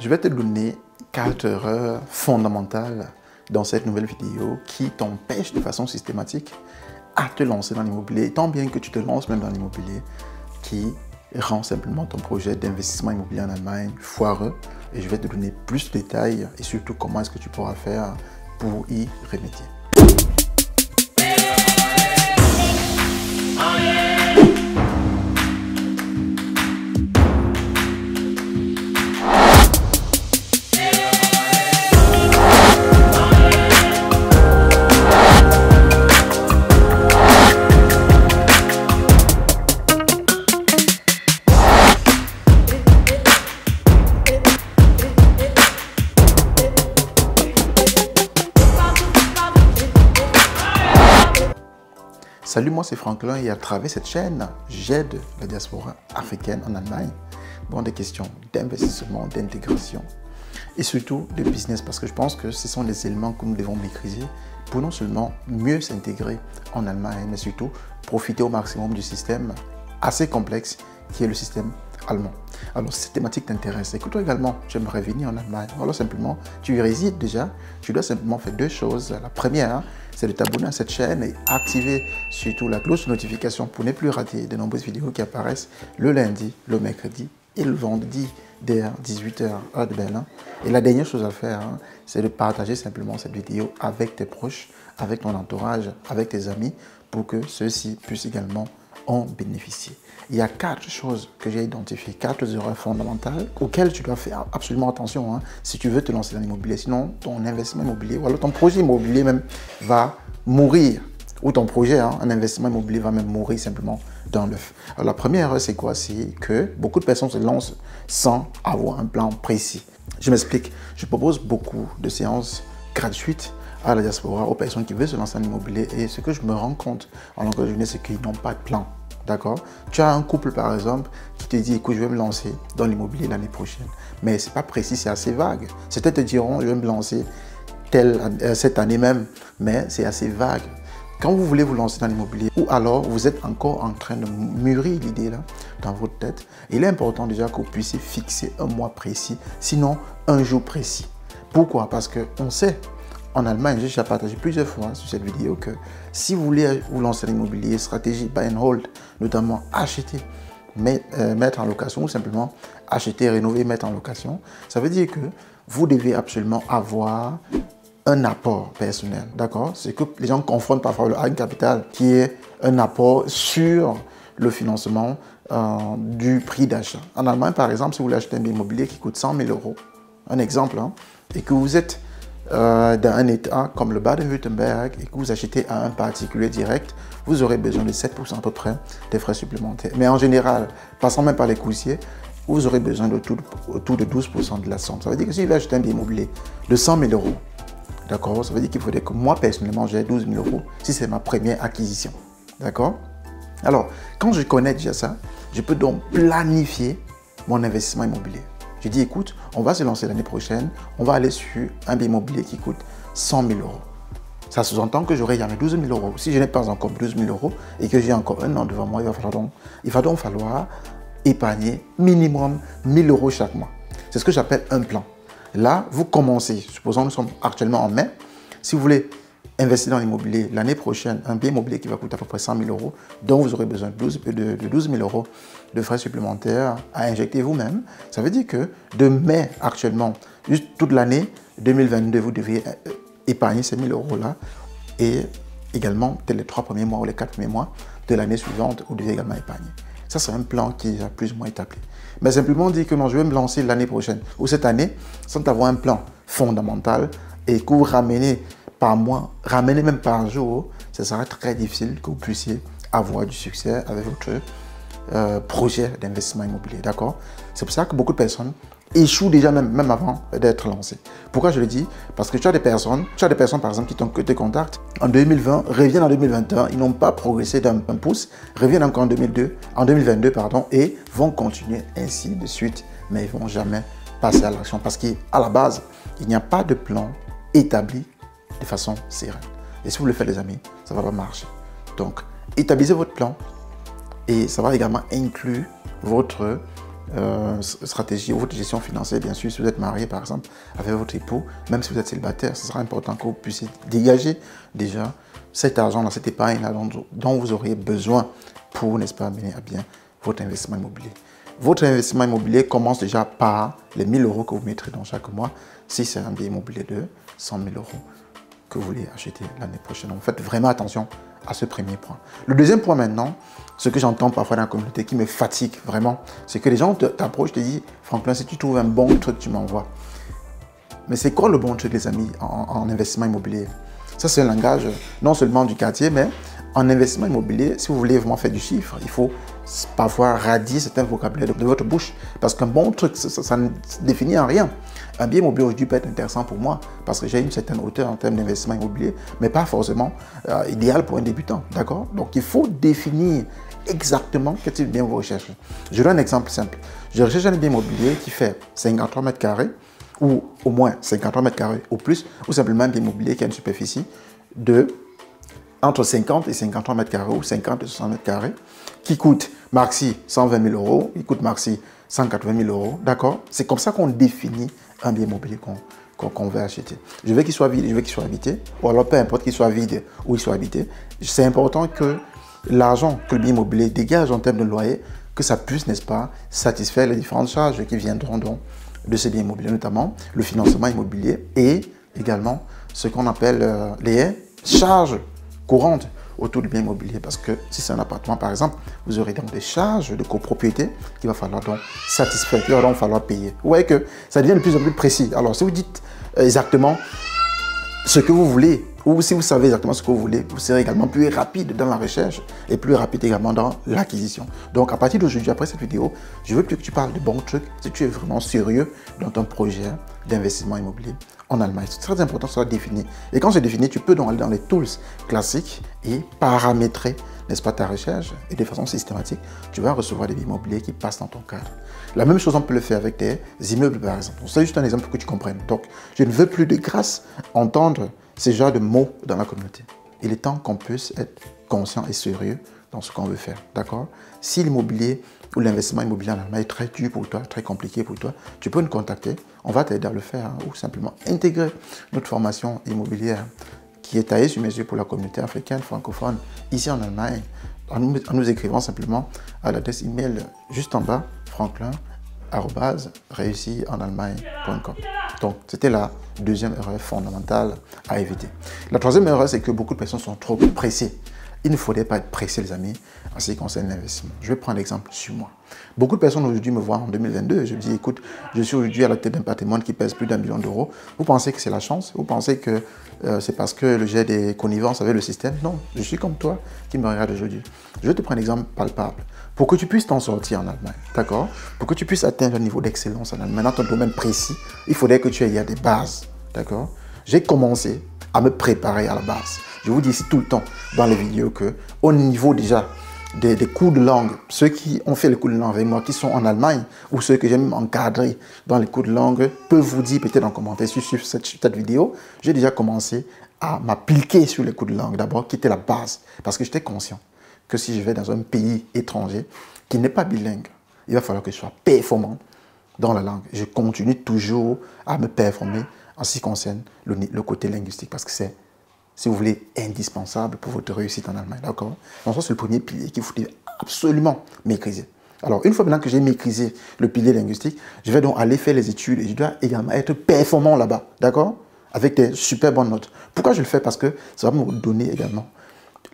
Je vais te donner 4 erreurs fondamentales dans cette nouvelle vidéo qui t'empêchent de façon systématique à te lancer dans l'immobilier, tant bien que tu te lances même dans l'immobilier, qui rend simplement ton projet d'investissement immobilier en Allemagne foireux. Et je vais te donner plus de détails et surtout comment est-ce que tu pourras faire pour y remédier. Salut, moi c'est Franklin et à travers cette chaîne, j'aide la diaspora africaine en Allemagne dans des questions d'investissement, d'intégration et surtout de business parce que je pense que ce sont les éléments que nous devons maîtriser pour non seulement mieux s'intégrer en Allemagne, mais surtout profiter au maximum du système assez complexe qui est le système allemand. Alors, si cette thématique t'intéresse, écoute-toi également, j'aimerais venir en Allemagne. Alors, simplement, tu y résides déjà, tu dois simplement faire 2 choses. La première, c'est de t'abonner à cette chaîne et activer surtout la cloche de notification pour ne plus rater de nombreuses vidéos qui apparaissent le lundi, le mercredi et le vendredi dès 18 h heure de Berlin. Et la dernière chose à faire, c'est de partager simplement cette vidéo avec tes proches, avec ton entourage, avec tes amis pour que ceux-ci puissent également en bénéficier. Il y a 4 choses que j'ai identifiées, 4 erreurs fondamentales auxquelles tu dois faire absolument attention si tu veux te lancer dans l'immobilier. Sinon, ton investissement immobilier ou alors ton projet immobilier même va mourir. Ou ton projet, un investissement immobilier va même mourir simplement dans l'œuf. Alors la première erreur, c'est quoi? C'est que beaucoup de personnes se lancent sans avoir un plan précis. Je m'explique. Je propose beaucoup de séances gratuites à la diaspora, aux personnes qui veulent se lancer en immobilier. Et ce que je me rends compte en longueur de journée, c'est qu'ils n'ont pas de plan. D'accord? Tu as un couple, par exemple, qui te dit, écoute, je vais me lancer dans l'immobilier l'année prochaine. Mais ce n'est pas précis, c'est assez vague. Certains te diront, je vais me lancer cette année même, mais c'est assez vague. Quand vous voulez vous lancer dans l'immobilier, ou alors vous êtes encore en train de mûrir l'idée là dans votre tête, il est important déjà que vous puissiez fixer un mois précis, sinon un jour précis. Pourquoi? Parce qu'on sait, en Allemagne, j'ai déjà partagé plusieurs fois sur cette vidéo que si vous voulez vous lancer dans l'immobilier, stratégie buy and hold, notamment acheter, mettre en location ou simplement acheter, rénover, mettre en location, ça veut dire que vous devez absolument avoir un apport personnel, d'accord? C'est que les gens confondent parfois le Eigen capital qui est un apport sur le financement du prix d'achat. En Allemagne, par exemple, si vous voulez acheter un bien immobilier qui coûte 100 000 €, un exemple, et que vous êtes dans un état comme le Baden-Württemberg et que vous achetez à un particulier direct, vous aurez besoin de 7% à peu près des frais supplémentaires. Mais en général, passant même par les coursiers, vous aurez besoin autour de 12% de la somme. Ça veut dire que si vous achetez un bien immobilier de 100 000 €, d'accord, ça veut dire qu'il faudrait que moi, personnellement, j'ai 12 000 € si c'est ma première acquisition. D'accord? Alors, quand je connais déjà ça, je peux donc planifier mon investissement immobilier. Je dis, écoute, on va se lancer l'année prochaine, on va aller sur un bien immobilier qui coûte 100 000 €. Ça sous-entend que j'aurai jamais 12 000 €. Si je n'ai pas encore 12 000 € et que j'ai encore un an devant moi, il va donc falloir épargner minimum 1 000 € chaque mois. C'est ce que j'appelle un plan. Là, vous commencez, supposons que nous sommes actuellement en mai, si vous voulez investir dans l'immobilier l'année prochaine, un bien immobilier qui va coûter à peu près 100 000 €, dont vous aurez besoin de 12 000 € de frais supplémentaires à injecter vous-même, ça veut dire que de mai actuellement, juste toute l'année 2022, vous devez épargner ces 1 000 € là et également dès les 3 premiers mois ou les 4 premiers mois de l'année suivante, vous devez également épargner. Ça, c'est un plan qui est plus ou moins établi. Mais simplement dire que non, je vais me lancer l'année prochaine ou cette année sans avoir un plan fondamental et que vous ramenez par mois, ramenez même par jour, ça sera très difficile que vous puissiez avoir du succès avec votre projet d'investissement immobilier. D'accord? C'est pour ça que beaucoup de personnes échouent déjà même avant d'être lancées. Pourquoi je le dis? Parce que tu as des personnes par exemple qui te contactent en 2020, reviennent en 2021, ils n'ont pas progressé d'un pouce, reviennent encore en 2022 pardon, et vont continuer ainsi de suite, mais ils ne vont jamais passer à l'action parce qu'à la base, il n'y a pas de plan établi de façon sereine. Et si vous le faites les amis, ça ne va pas marcher. Donc, établissez votre plan et ça va également inclure votre stratégie ou votre gestion financière, bien sûr, si vous êtes marié par exemple avec votre époux, même si vous êtes célibataire, ce sera important que vous puissiez dégager déjà cet argent-là, cette épargne-là dont vous auriez besoin pour, n'est-ce pas, mener à bien votre investissement immobilier. Votre investissement immobilier commence déjà par les 1 000 euros que vous mettrez dans chaque mois, si c'est un bien immobilier de 100 000 euros que vous voulez acheter l'année prochaine. Donc, faites vraiment attention à ce premier point. Le deuxième point maintenant, ce que j'entends parfois dans la communauté qui me fatigue vraiment, c'est que les gens t'approchent, te disent « Franklin, si tu trouves un bon truc, tu m'envoies. » Mais c'est quoi le bon truc, les amis, en investissement immobilier? Ça, c'est un langage non seulement du quartier, mais en investissement immobilier, si vous voulez vraiment faire du chiffre, il faut parfois radier certains vocabulaires de votre bouche. Parce qu'un bon truc, ça ne définit en rien. Un bien immobilier aujourd'hui peut être intéressant pour moi parce que j'ai une certaine hauteur en termes d'investissement immobilier, mais pas forcément idéal pour un débutant. D'accord? Donc, il faut définir exactement quel type de bien vous recherchez. Je donne un exemple simple. Je recherche un bien immobilier qui fait 53 mètres carrés ou au moins 53 mètres carrés ou plus, ou simplement un bien immobilier qui a une superficie de entre 50 et 53 mètres carrés ou 50 et 60 mètres carrés, qui coûte maxi 120 000 euros, il coûte maxi 180 000 euros, d'accord? C'est comme ça qu'on définit un bien immobilier qu'on veut acheter. Je veux qu'il soit vide, je veux qu'il soit habité, ou alors peu importe qu'il soit vide ou il soit habité. C'est important que l'argent que le bien immobilier dégage en termes de loyer, que ça puisse, n'est-ce pas, satisfaire les différentes charges qui viendront donc de ces biens immobiliers, notamment le financement immobilier et également ce qu'on appelle les charges courantes autour du bien immobilier. Parce que si c'est un appartement, par exemple, vous aurez donc des charges de copropriété qu'il va falloir donc satisfaire, qu'il va donc falloir payer. Vous voyez que ça devient de plus en plus précis. Alors, si vous dites exactement ce que vous voulez, ou si vous savez exactement ce que vous voulez, vous serez également plus rapide dans la recherche et plus rapide également dans l'acquisition. Donc, à partir d'aujourd'hui, après cette vidéo, je veux plus que tu parles de bons trucs si tu es vraiment sérieux dans ton projet d'investissement immobilier en Allemagne. C'est très important que ce soit défini. Et quand c'est défini, tu peux donc aller dans les tools classiques et paramétrer, n'est-ce pas, ta recherche. Et de façon systématique, tu vas recevoir des biens immobiliers qui passent dans ton cadre. La même chose, on peut le faire avec des immeubles, par exemple. C'est juste un exemple pour que tu comprennes. Donc, je ne veux plus de grâce entendre ces genres de mots dans la communauté. Il est temps qu'on puisse être conscient et sérieux dans ce qu'on veut faire. D'accord? Si l'immobilier ou l'investissement immobilier en Allemagne est très dur pour toi, très compliqué pour toi, tu peux nous contacter. On va t'aider à le faire ou simplement intégrer notre formation immobilière qui est taillée sur mesure pour la communauté africaine, francophone, ici en Allemagne, en nous écrivant simplement à l'adresse email juste en bas, franklin@réussirenallemagne.com. Donc, c'était la deuxième erreur fondamentale à éviter. La troisième erreur, c'est que beaucoup de personnes sont trop pressées. Il ne faudrait pas être pressé, les amis, en ce qui concerne l'investissement. Je vais prendre l'exemple sur moi. Beaucoup de personnes aujourd'hui me voient en 2022. Je me dis, écoute, je suis aujourd'hui à la tête d'un patrimoine qui pèse plus d'1 million d'euros. Vous pensez que c'est la chance? Vous pensez que c'est parce que j'ai des connivences avec le système? Non, je suis comme toi qui me regarde aujourd'hui. Je vais te prendre un exemple palpable. Pour que tu puisses t'en sortir en Allemagne, d'accord? Pour que tu puisses atteindre un niveau d'excellence en Allemagne, dans ton domaine précis, il faudrait que tu aies des bases, d'accord? J'ai commencé à me préparer à la base. Je vous dis ici tout le temps dans les vidéos que au niveau déjà des cours de langue, ceux qui ont fait les cours de langue avec moi, qui sont en Allemagne, ou ceux que j'ai même encadrés dans les cours de langue, peuvent vous dire peut-être en commentaire sur cette vidéo, j'ai déjà commencé à m'appliquer sur les cours de langue d'abord, qui était la base. Parce que j'étais conscient que si je vais dans un pays étranger qui n'est pas bilingue, il va falloir que je sois performant dans la langue. Je continue toujours à me performer en ce qui concerne le côté linguistique, parce que c'est, si vous voulez, indispensable pour votre réussite en Allemagne, d'accord? Donc ça, c'est le premier pilier qu'il faut absolument maîtriser. Alors, une fois maintenant que j'ai maîtrisé le pilier linguistique, je vais donc aller faire les études et je dois également être performant là-bas, d'accord? Avec des super bonnes notes. Pourquoi je le fais? Parce que ça va me donner également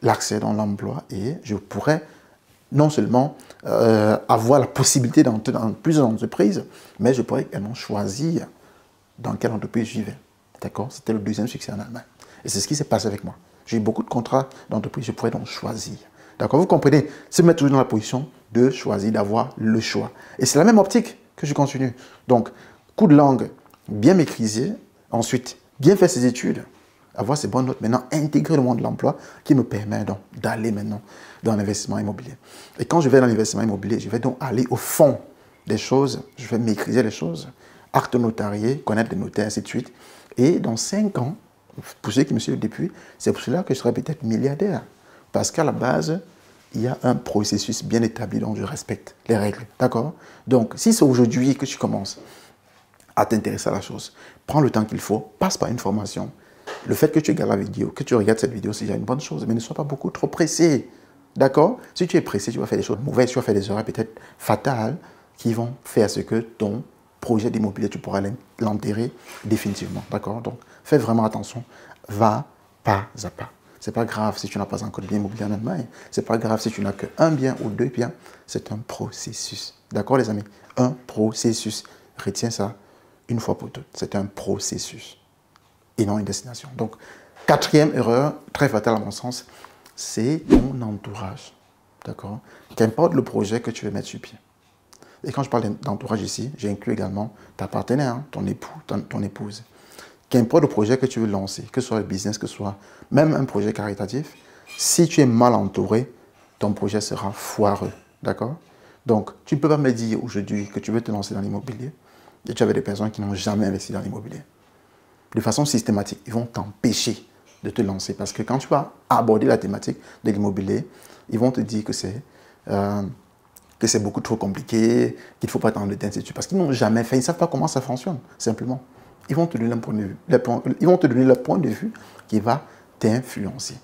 l'accès dans l'emploi et je pourrais non seulement avoir la possibilité d'entrer dans plusieurs entreprises, mais je pourrais également choisir dans quelle entreprise j'y vais. D'accord? C'était le deuxième succès en Allemagne. Et c'est ce qui s'est passé avec moi. J'ai eu beaucoup de contrats d'entreprise, je pourrais donc choisir. D'accord? Vous comprenez? Se mettre toujours dans la position de choisir, d'avoir le choix. Et c'est la même optique que je continue. Donc, coup de langue, bien maîtrisé. Ensuite, bien faire ses études, avoir ses bonnes notes. Maintenant, intégrer le monde de l'emploi qui me permet donc d'aller maintenant dans l'investissement immobilier. Et quand je vais dans l'investissement immobilier, je vais donc aller au fond des choses. Je vais maîtriser les choses. Acte notarié, connaître les notaires, ainsi de suite. Et dans 5 ans, pour ceux qui me suivent depuis, c'est pour cela que je serai peut-être milliardaire. Parce qu'à la base, il y a un processus bien établi dont je respecte les règles. D'accord? Donc, si c'est aujourd'hui que tu commences à t'intéresser à la chose, prends le temps qu'il faut, passe par une formation. Le fait que tu regardes la vidéo, que tu regardes cette vidéo, c'est déjà une bonne chose, mais ne sois pas beaucoup trop pressé. D'accord? Si tu es pressé, tu vas faire des choses mauvaises, tu vas faire des erreurs peut-être fatales qui vont faire ce que ton projet d'immobilier, tu pourras l'enterrer définitivement. D'accord? Donc, fais vraiment attention. Va pas à pas. Ce n'est pas grave si tu n'as pas encore de bien immobilier en Allemagne. Ce n'est pas grave si tu n'as qu'un bien ou deux biens. C'est un processus. D'accord, les amis? Un processus. Retiens ça une fois pour toutes. C'est un processus et non une destination. Donc, quatrième erreur, très fatale à mon sens, c'est ton entourage. D'accord? Qu'importe le projet que tu veux mettre sur pied. Et quand je parle d'entourage ici, j'inclus également ta partenaire, hein, ton époux, ton épouse. Qu'importe le projet que tu veux lancer, que ce soit le business, que ce soit même un projet caritatif, si tu es mal entouré, ton projet sera foireux. D'accord? Donc, tu ne peux pas me dire aujourd'hui que tu veux te lancer dans l'immobilier et tu avais des personnes qui n'ont jamais investi dans l'immobilier. De façon systématique, ils vont t'empêcher de te lancer parce que quand tu vas aborder la thématique de l'immobilier, ils vont te dire que c'est beaucoup trop compliqué, qu'il ne faut pas t'endetter, ainsi de suite. Parce qu'ils n'ont jamais fait, ils ne savent pas comment ça fonctionne, simplement. Ils vont te donner un point de vue, ils vont te donner le point de vue qui va t'influencer.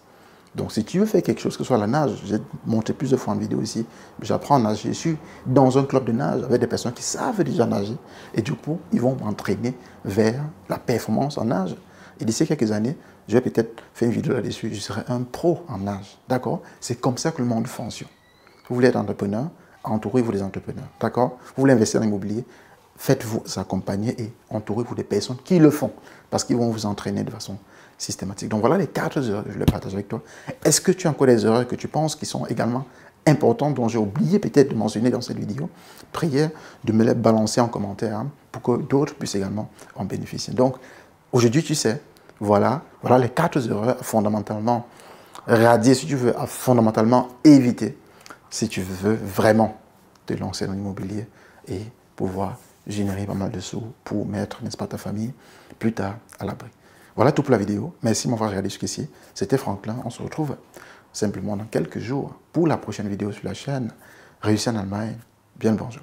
Donc, si tu veux faire quelque chose, que ce soit la nage, j'ai montré plusieurs fois en vidéo ici, j'apprends à nager, je suis dans un club de nage avec des personnes qui savent déjà nager. Et du coup, ils vont m'entraîner vers la performance en nage. Et d'ici quelques années, je vais peut-être faire une vidéo là-dessus, je serai un pro en nage. D'accord? C'est comme ça que le monde fonctionne. Vous voulez être entrepreneur, entourez-vous des entrepreneurs. D'accord? Vous voulez investir dans l'immobilier, faites-vous accompagner et entourez-vous des personnes qui le font. Parce qu'ils vont vous entraîner de façon systématique. Donc voilà les 4 erreurs que je les partage avec toi. Est-ce que tu as encore des erreurs que tu penses qui sont également importantes, dont j'ai oublié peut-être de mentionner dans cette vidéo? Prière de me les balancer en commentaire hein, pour que d'autres puissent également en bénéficier. Donc aujourd'hui, tu sais, voilà les 4 erreurs fondamentalement radier, si tu veux, à fondamentalement éviter si tu veux vraiment te lancer dans l'immobilier et pouvoir générer pas mal de sous pour mettre, n'est-ce pas, ta famille plus tard à l'abri. Voilà tout pour la vidéo. Merci de m'avoir regardé jusqu'ici. C'était Franklin. On se retrouve simplement dans quelques jours pour la prochaine vidéo sur la chaîne Réussir en Allemagne. Bien le bonjour.